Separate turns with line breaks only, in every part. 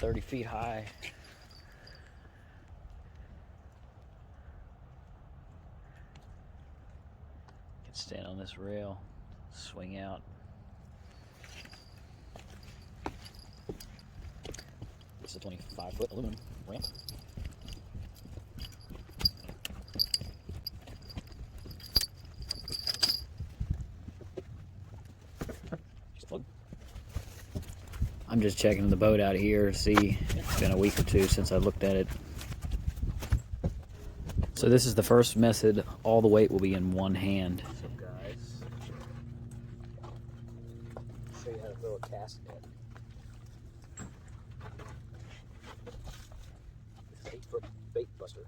30 feet high. Can stand on this rail, swing out. This is a 25-foot aluminum ramp. I'm just checking the boat out here to see. It's been a week or two since I looked at it. So this is the first method. All the weight will be in one hand. What's up, guys? I'll show you how to throw a cast net. This is 8-foot bait buster,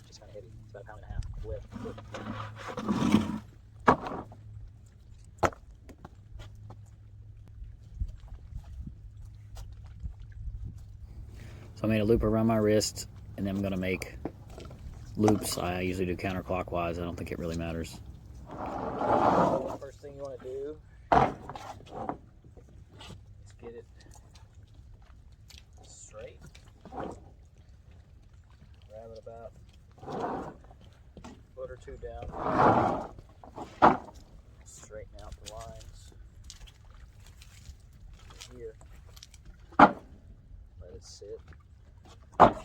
which is kind of heavy. It's about 1.5 pounds lift. So I made a loop around my wrist, and then I'm going to make loops. I usually do counterclockwise. I don't think it really matters. First thing you want to do is get it straight. Grab it about a foot or two down. Straighten out the lines. Here. Let it sit. And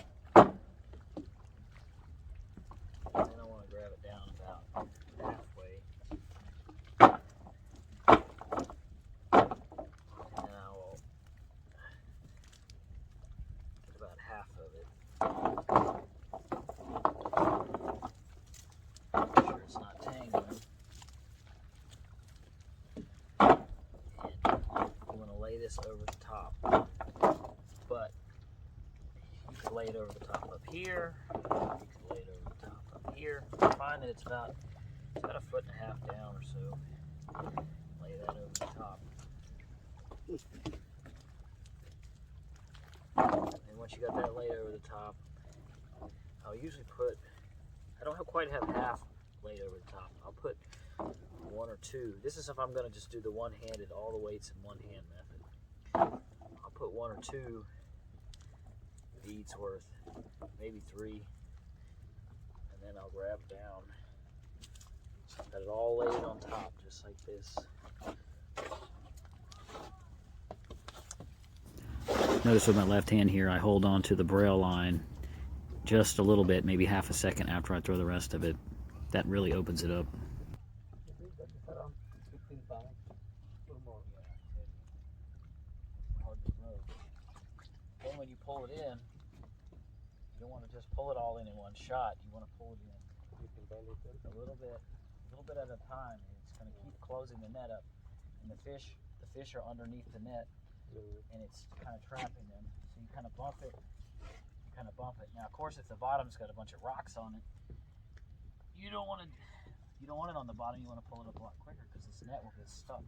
then I want to grab it down about halfway. And I will get about half of it. Make sure it's not tangling. And you want to lay this over the top. But you can lay it over the top up here. You can lay it over the top up here. Find that it's about a foot and a half down or so. Lay that over the top. And once you got that laid over the top, I'll usually put, I don't quite have half laid over the top. I'll put one or two. This is if I'm going to just do the one-handed, all the weights in one hand method. I'll put one or two beads worth, maybe 3, and then I'll grab down. Got it all laid on top, just like this. Notice with my left hand here, I hold on to the braille line just a little bit, maybe half a second after I throw the rest of it. That really opens it up. Then when you pull it in, you don't want to just pull it all in one shot. You want to pull it in a little bit at a time. It's going to keep closing the net up, and the fish are underneath the net, and it's kind of trapping them. So you kind of bump it. Now, of course, if the bottom's got a bunch of rocks on it, you don't want it on the bottom. You want to pull it up a lot quicker because this net will get stuck.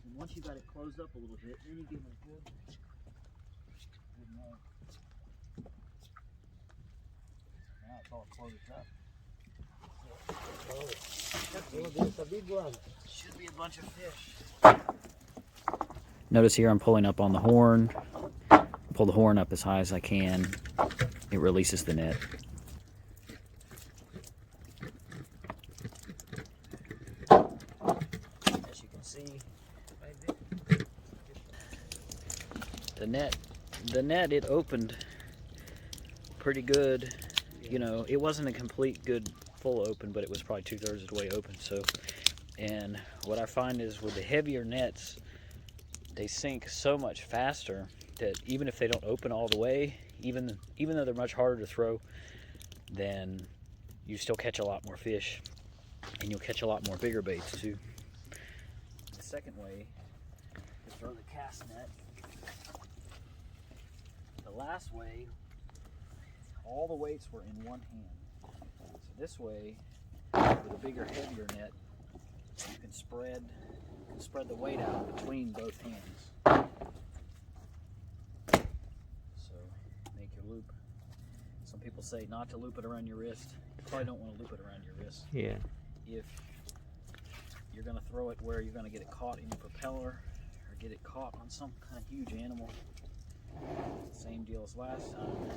And once you got it closed up a little bit, then you give it a good net. Now it's all closed up.
It's a big one.
Should be a bunch of fish. Notice here I'm pulling up on the horn. Pull the horn up as high as I can. It releases the net. As you can see, the net it opened pretty good. You know, it wasn't a complete good full open, but it was probably 2/3 of the way open. So, and what I find is with the heavier nets, they sink so much faster that even if they don't open all the way, even though they're much harder to throw, then you still catch a lot more fish, and you'll catch a lot more bigger baits too. The second way to throw the cast net, the last way, all the weights were in one hand. So this way, with a bigger, heavier net, you can spread the weight out between both hands. So make your loop. Some people say not to loop it around your wrist. You probably don't want to loop it around your wrist.
Yeah.
If you're going to throw it where you're going to get it caught in your propeller or get it caught on some kind of huge animal, Same deal as last time.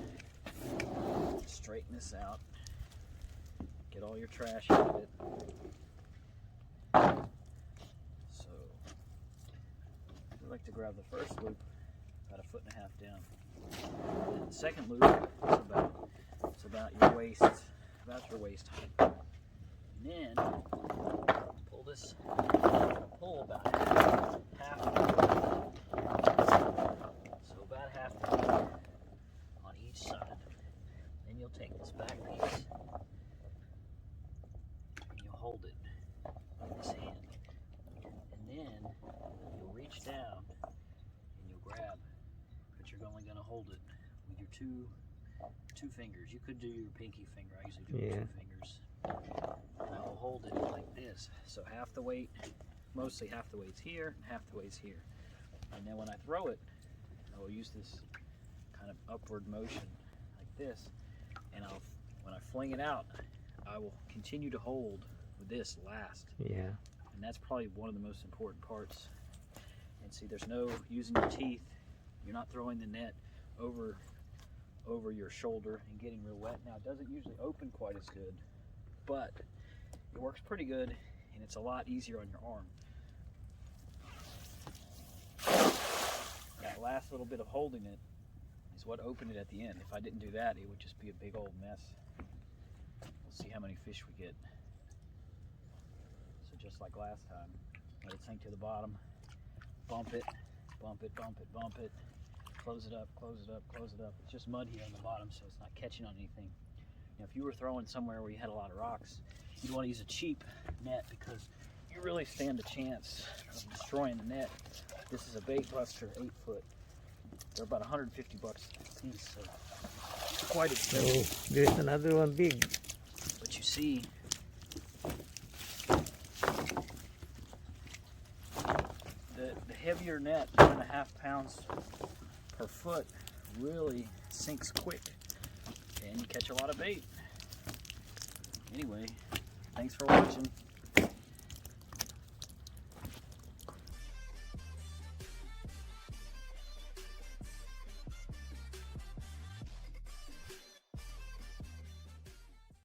Straighten this out. Get all your trash out of it. So, I like to grab the first loop about 1.5 feet down. And the second loop is about your waist, about your waist height. And then pull about half. So about half on each side. Then you'll take this back piece and you'll hold it in this hand. And then you'll reach down and you'll grab, but you're only going to hold it with your two fingers. You could do your pinky finger. I usually do with 2 fingers. And I will hold it like this. So half the weight, mostly half the weight's here, and half the weight's here. And then when I throw it, I will use this kind of upward motion like this. And when I fling it out, I will continue to hold with this last.
Yeah.
And that's probably one of the most important parts. And see, there's no using your teeth. You're not throwing the net over your shoulder and getting real wet. Now, it doesn't usually open quite as good, but it works pretty good, and it's a lot easier on your arm. That last little bit of holding it is what opened it at the end. If I didn't do that, it would just be a big old mess. We'll see how many fish we get. So just like last time, let it sink to the bottom, bump it, bump it, bump it, bump it, close it up, close it up, close it up. It's just mud here on the bottom, so it's not catching on anything. Now, if you were throwing somewhere where you had a lot of rocks, you'd want to use a cheap net because you really stand a chance of destroying the net. This is a BAITBUSTer 8-foot. They're about 150 bucks a piece, so it's quite expensive.
Oh, there's another one big.
But you see, the heavier net, 1.5 pounds per foot, really sinks quick, and you catch a lot of bait. Anyway, thanks for watching.